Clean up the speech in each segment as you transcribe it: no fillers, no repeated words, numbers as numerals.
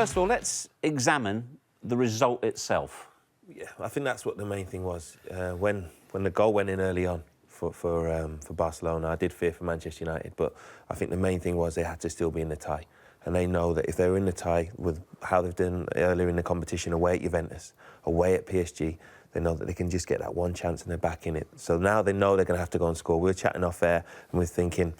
first of all, let's examine the result itself. Yeah, I think that's what the main thing was. When the goal went in early on for Barcelona, I did fear for Manchester United, but I think the main thing was they had to still be in the tie. And they know that if they were in the tie with how they've done earlier in the competition, away at Juventus, away at PSG, they know that they can just get that one chance and they're back in it. So now they know they're going to have to go and score. We were chatting off air and we're thinking,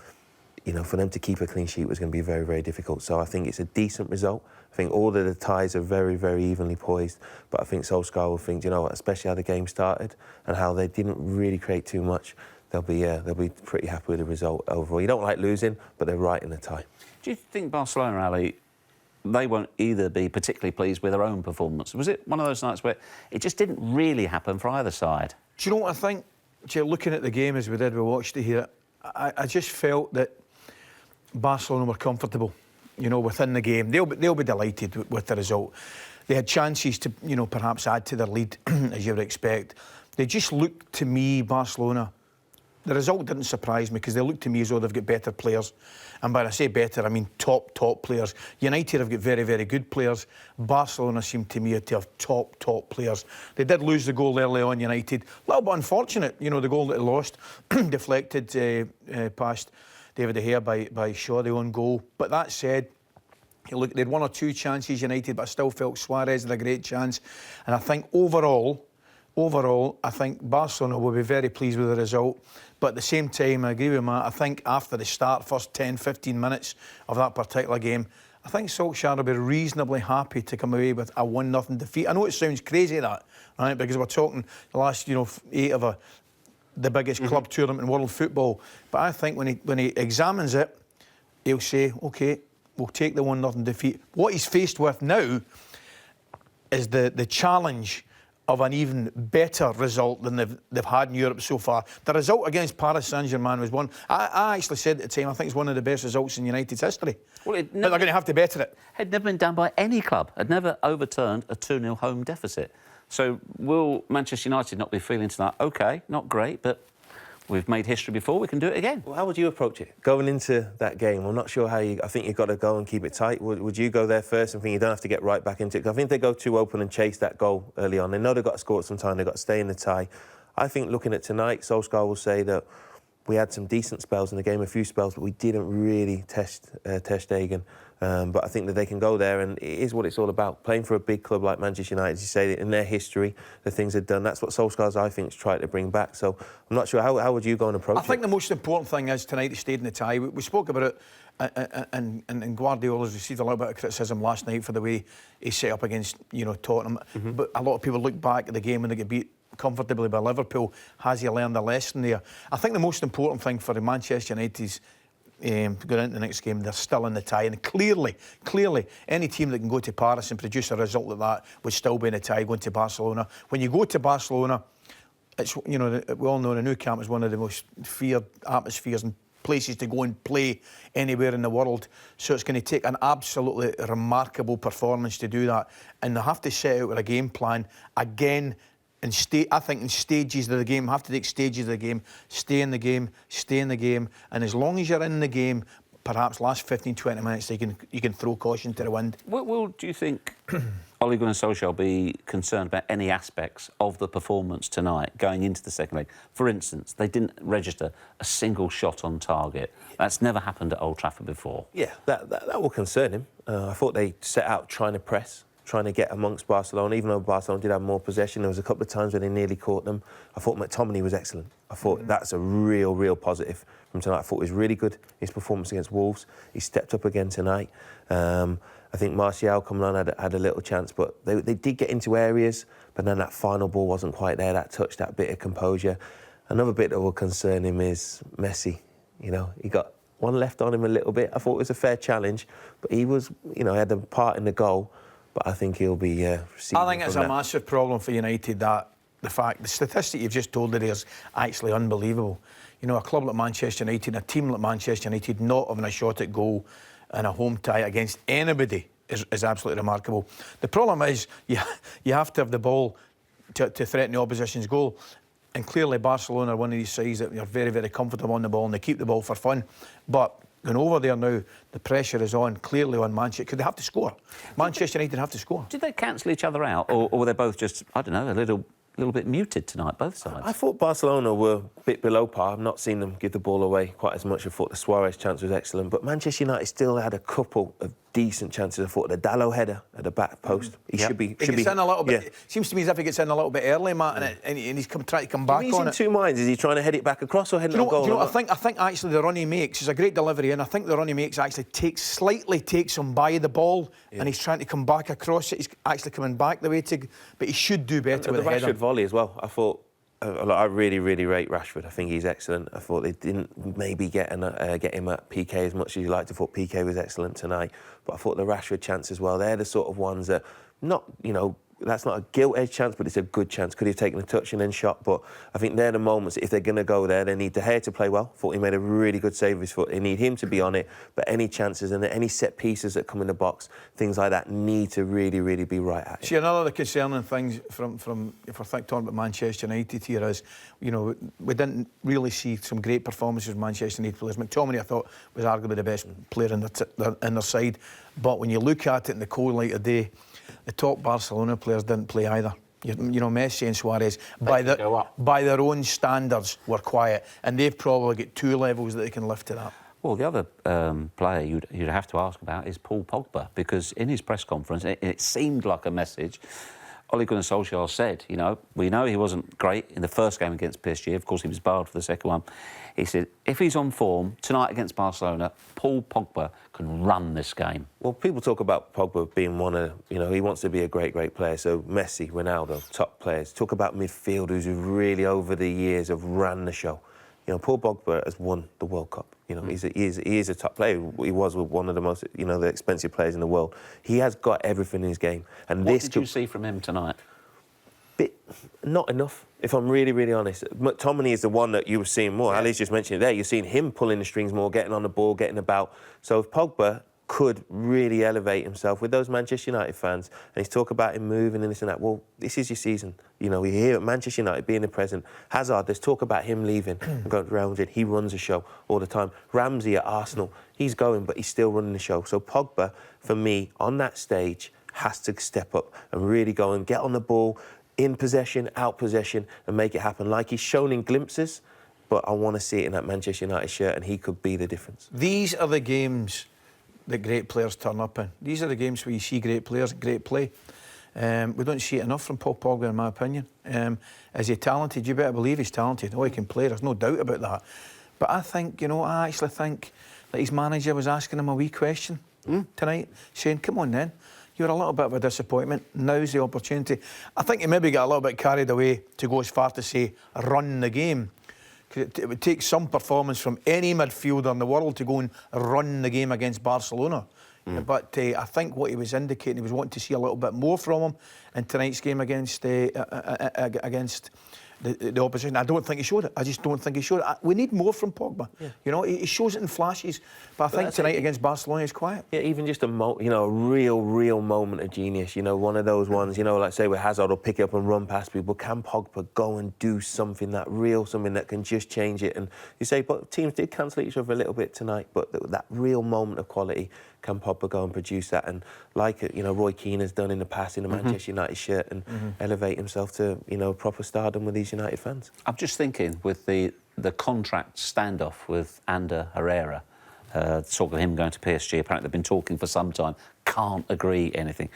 you know, for them to keep a clean sheet was going to be very, very difficult. So I think it's a decent result. I think all of the ties are very, very evenly poised. But I think Solskjaer will think, you know, especially how the game started and how they didn't really create too much, they'll be pretty happy with the result overall. You don't like losing, but they're right in the tie. Do you think Barcelona, Ali, they won't either be particularly pleased with their own performance? Was it one of those nights where it just didn't really happen for either side? Do you know what I think? Looking at the game as we did, we watched it here, I just felt that Barcelona were comfortable, you know, within the game. They'll be delighted with the result. They had chances to, you know, perhaps add to their lead, as you would expect. They just looked to me, Barcelona. The result didn't surprise me because they look to me as though they've got better players. And when I say better, I mean top players. United have got very, very good players. Barcelona seem to me to have top players. They did lose the goal early on, United. A little bit unfortunate, you know, the goal that they lost, deflected past David De Gea by Shaw, the own goal. But that said, look, they had one or two chances, United, but I still felt Suarez had a great chance. And I think overall, I think Barcelona will be very pleased with the result. But at the same time, I agree with Matt, I think after the start, first 10, 15 minutes of that particular game, I think Solskjaer will be reasonably happy to come away with a 1-0 defeat. I know it sounds crazy, that, right? Because we're talking the last, you know, 8 of the biggest club tournament in world football. But I think when he examines it, he'll say, OK, we'll take the 1-0 defeat. What he's faced with now is the challenge of an even better result than they've had in Europe so far. The result against Paris Saint-Germain was one. I actually said at the time, I think it's one of the best results in United's history. Well, but they're going to have to better it. Had never been done by any club. Had never overturned a 2-0 home deficit. So will Manchester United not be feeling tonight, OK, not great, but we've made history before, we can do it again? Well, how would you approach it? Going into that game, I'm not sure how I think you've got to go and keep it tight. Would you go there first and think you don't have to get right back into it? 'Cause I think they go too open and chase that goal early on. They know they've got to score at some time, they've got to stay in the tie. I think looking at tonight, Solskjaer will say that we had some decent spells in the game, a few spells, but we didn't really test Stegen. But I think that they can go there, and it is what it's all about. Playing for a big club like Manchester United, as you say, in their history, the things they've done, that's what Solskjaer's, I think, is trying to bring back. So I'm not sure, how would you go and approach it? I think the most important thing is tonight they stayed in the tie. We spoke about it, and Guardiola's received a little bit of criticism last night for the way he set up against, you know, Tottenham. But a lot of people look back at the game when they get beat comfortably by Liverpool. Has he learned a lesson there? I think the most important thing for the Manchester United's going into the next game, they're still in the tie, and clearly, any team that can go to Paris and produce a result like that would still be in the tie going to Barcelona. When you go to Barcelona, it's, you know, we all know the Nou Camp is one of the most feared atmospheres and places to go and play anywhere in the world. So it's going to take an absolutely remarkable performance to do that, and they have to set out with a game plan again. I think in stages of the game, have to take stages of the game, stay in the game, and as long as you're in the game, perhaps last 15, 20 minutes, you can throw caution to the wind. Do you think Ole Gunnar Solskjaer will be concerned about any aspects of the performance tonight going into the second leg? For instance, they didn't register a single shot on target. That's never happened at Old Trafford before. Yeah, that will concern him. I thought they set out trying to press, trying to get amongst Barcelona, even though Barcelona did have more possession. There was a couple of times where they nearly caught them. I thought McTominay was excellent. I thought that's a real positive from tonight. I thought it was really good, his performance against Wolves. He stepped up again tonight. I think Martial coming on had a little chance, but they did get into areas, but then that final ball wasn't quite there, that touch, that bit of composure. Another bit that will concern him is Messi. You know, he got one left on him a little bit. I thought it was a fair challenge, but he was, you know, he had a part in the goal. But I think he'll be receiving. I think it's a massive problem for United, that the statistic you've just told there is actually unbelievable. You know, a club like Manchester United, a team like Manchester United not having a shot at goal in a home tie against anybody is absolutely remarkable. The problem is you have to have the ball to threaten the opposition's goal. And clearly Barcelona are one of these sides that are very, very comfortable on the ball and they keep the ball for fun. But going over there now, the pressure is on, clearly on Manchester. Could they have to score? Manchester United have to score. Did they cancel each other out, or were they both just, I don't know, a little bit muted tonight, both sides? I thought Barcelona were a bit below par. I've not seen them give the ball away quite as much. I thought the Suarez chance was excellent, but Manchester United still had a couple of decent chances. I thought the Dalot header at the back post, he should be... He gets in a little bit. Yeah. Seems to me as if he gets in a little bit early, Matt, and he's trying to come back He's on in it. two minds. Is he trying to head it back across or heading on goal? I think actually the run he makes is a great delivery, and I think the run he makes actually slightly takes him by the ball, and he's trying to come back across it. He's actually coming back the way to, but he should do better with the header. Rashford volley as well. I thought. I really, really rate Rashford. I think he's excellent. I thought they didn't maybe get him at PK as much as you liked. I thought PK was excellent tonight. But I thought the Rashford chance as well, they're the sort of ones that, not, you know, that's not a gilt-edged chance, but it's a good chance. Could he have taken a touch and then shot? But I think they're the moments, if they're going to go there, they need De Gea to play well. I thought he made a really good save with his foot. They need him to be on it. But any chances and any set pieces that come in the box, things like that, need to really, really be right at it. See, another of the concerning things from if we're talking about Manchester United here is, you know, we didn't really see some great performances from Manchester United players. McTominay, I thought, was arguably the best player in their side. But when you look at it in the cold light of day, the top Barcelona players didn't play either. You know, Messi and Suarez, by their own standards, were quiet, and they've probably got two levels that they can lift it up. Well, the other player you'd have to ask about is Paul Pogba, because in his press conference, it seemed like a message. Ole Gunnar Solskjaer said, you know, we know he wasn't great in the first game against PSG. Of course, he was barred for the second one. He said, if he's on form tonight against Barcelona, Paul Pogba can run this game. Well, people talk about Pogba being one of, you know, he wants to be a great, great player. So Messi, Ronaldo, top players. Talk about midfielders who really, over the years, have ran the show. You know, Paul Pogba has won the World Cup. You know, he is a top player. He was one of the most, you know, the expensive players in the world. He has got everything in his game. And what did you see from him tonight? Not enough, if I'm really, really honest. McTominay is the one that you were seeing more. Ali's just mentioned it there. You're seeing him pulling the strings more, getting on the ball, getting about. So if Pogba could really elevate himself with those Manchester United fans, and he's talk about him moving and this and that, well, this is your season. You know, we're here at Manchester United being the present. Hazard, there's talk about him leaving and going to Real Madrid. He runs the show all the time. Ramsey at Arsenal, he's going, but he's still running the show. So Pogba, for me, on that stage, has to step up and really go and get on the ball, in possession, out possession, and make it happen. Like he's shown in glimpses, but I want to see it in that Manchester United shirt, and he could be the difference. These are the games that great players turn up in. These are the games where you see great players, great play. We don't see it enough from Paul Pogba, in my opinion. Is he talented? You better believe he's talented. Oh, he can play, there's no doubt about that. But I think, you know, I actually think that his manager was asking him a wee question tonight, saying, come on then, you're a little bit of a disappointment. Now's the opportunity. I think he maybe got a little bit carried away to go as far to say, run the game. It would take some performance from any midfielder in the world to go and run the game against Barcelona. But I think what he was indicating, he was wanting to see a little bit more from him in tonight's game against the opposition. I don't think he showed it. I just don't think he showed it. We need more from Pogba. Yeah. You know, he shows it in flashes, but I think tonight against Barcelona is quiet. Yeah, even just a real moment of genius. You know, one of those ones. You know, like say where Hazard will pick it up and run past people. Can Pogba go and do something something that can just change it? And you say, but teams did cancel each other a little bit tonight. But that real moment of quality. Can Pogba go and produce that? And like you know, Roy Keane has done in the past in the Manchester United shirt and elevate himself to, you know, proper stardom with these United fans. I'm just thinking with the contract standoff with Ander Herrera, talk of him going to PSG. Apparently they've been talking for some time. Can't agree anything.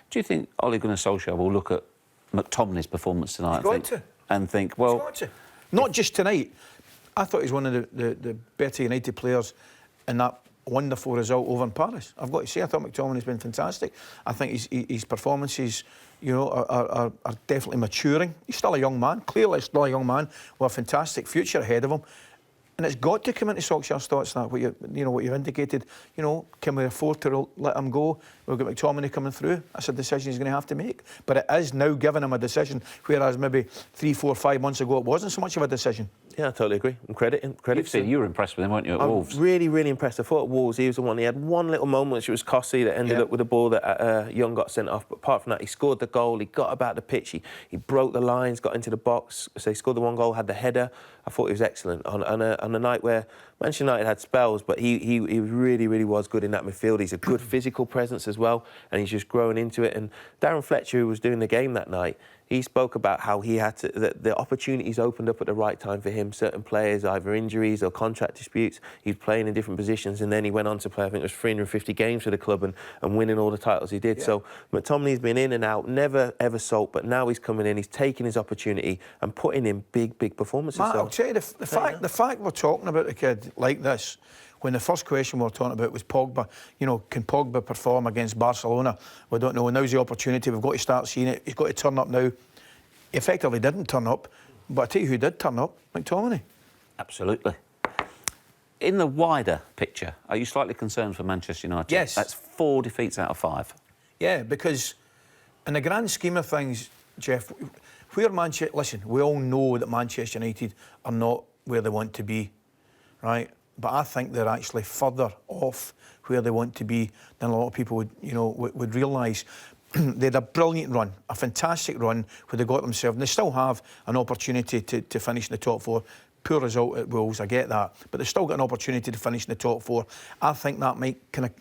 Do you think Ole Gunnar Solskjaer will look at McTominay's performance tonight and think, well, not just tonight. I thought he's one of the better United players in that wonderful result over in Paris. I've got to say, I thought McTominay's been fantastic. I think his performances, you know, are definitely maturing. He's still a young man, clearly still a young man with a fantastic future ahead of him. And it's got to come into Solskjaer's thoughts that what you've indicated. You know, can we afford to let him go? We've got McTominay coming through. That's a decision he's going to have to make. But it is now giving him a decision, whereas maybe 3, 4, 5 months ago it wasn't so much of a decision. Yeah, I totally agree. And credit. You were impressed with him, weren't you, at Wolves? Really, really impressed. I thought at Wolves he was the one. He had one little moment which was costly that ended up with a ball that Young got sent off. But apart from that, he scored the goal. He got about the pitch. He broke the lines, got into the box. So he scored the one goal, had the header. I thought he was excellent. And on the night where Manchester United had spells, but he really, really was good in that midfield. He's a good physical presence as well, and he's just growing into it. And Darren Fletcher, who was doing the game that night, he spoke about how he had to, that the opportunities opened up at the right time for him. Certain players, either injuries or contract disputes, he's playing in different positions, and then he went on to play, I think it was 350 games for the club and winning all the titles he did. Yeah. So McTominay's been in and out, never ever sold, but now he's coming in, he's taking his opportunity and putting in big performances. Matt, I'll tell you, the fact we're talking about a kid like this, when the first question we were talking about was Pogba, you know, can Pogba perform against Barcelona? We don't know. And now's the opportunity. We've got to start seeing it. He's got to turn up now. He effectively didn't turn up, but I tell you who did turn up, McTominay. Absolutely. In the wider picture, are you slightly concerned for Manchester United? Yes. That's 4 defeats out of 5. Yeah, because in the grand scheme of things, Jeff, where Manchester... Listen, we all know that Manchester United are not where they want to be, right? But I think they're actually further off where they want to be than a lot of people would realise. They had a brilliant run, a fantastic run where they got themselves, and they still have an opportunity to finish in the top 4. Poor result at Wolves, I get that, but they've still got an opportunity to finish in the top 4. I think that might kind of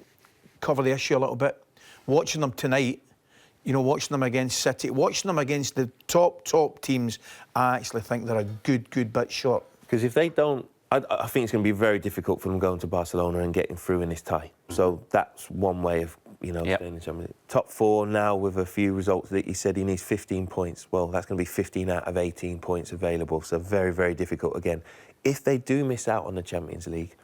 cover the issue a little bit. Watching them tonight, you know, watching them against City, watching them against the top teams, I actually think they're a good bit short. Because if they don't, I think it's going to be very difficult for them going to Barcelona and getting through in this tie. So that's one way of, you know, staying in Champions League. Top 4 now with a few results that he said he needs 15 points. Well, that's going to be 15 out of 18 points available. So very difficult again. If they do miss out on the Champions League,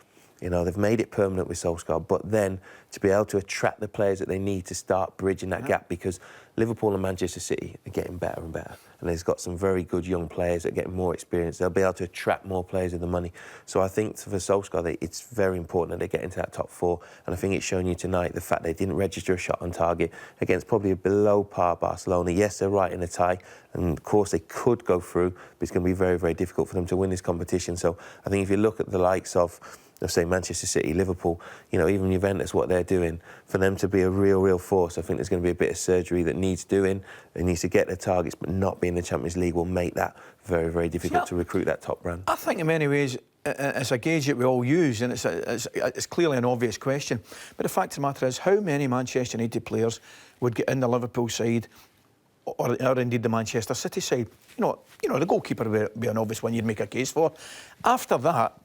you know, they've made it permanent with Solskjaer, but then to be able to attract the players that they need to start bridging that gap, because Liverpool and Manchester City are getting better and better, and they've got some very good young players that are getting more experience. They'll be able to attract more players with the money. So I think for Solskjaer, it's very important that they get into that top 4, and I think it's shown you tonight the fact they didn't register a shot on target against probably a below par Barcelona. Yes, they're right in a tie, and of course they could go through, but it's going to be very difficult for them to win this competition. So I think if you look at the likes of, let's say, Manchester City, Liverpool, you know, even Juventus, what they're doing, for them to be a real force, I think there's going to be a bit of surgery that needs doing. They need to get their targets, but not be in the Champions League will make that very difficult to recruit that top brand. I think in many ways it's a gauge that we all use, and it's clearly an obvious question. But the fact of the matter is, how many Manchester United players would get in the Liverpool side or indeed the Manchester City side? You know, the goalkeeper would be an obvious one you'd make a case for. After that,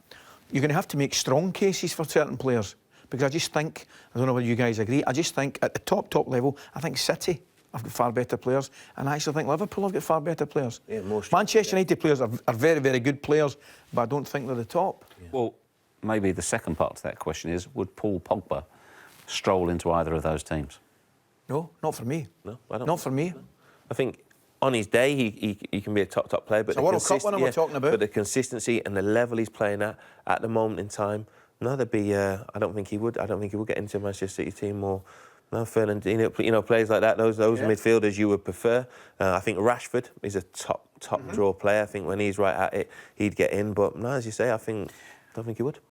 you're going to have to make strong cases for certain players, because I just think, I don't know whether you guys agree, I just think at the top level, I think City have got far better players, and I actually think Liverpool have got far better players. Yeah, Manchester United players are very good players, but I don't think they're the top. Yeah. Well, maybe the second part to that question is, would Paul Pogba stroll into either of those teams? No, not for me. No, I don't. Not for me. No. I think on his day, he can be a top player. But it's a World Cup one we're talking about. But the consistency and the level he's playing at the moment in time, no, there'd be. I don't think he would. I don't think he would get into a Manchester City team or. No, Fernandinho, you know, players like that, those midfielders you would prefer. I think Rashford is a top draw player. I think when he's right at it, he'd get in. But no, as you say, I don't think he would.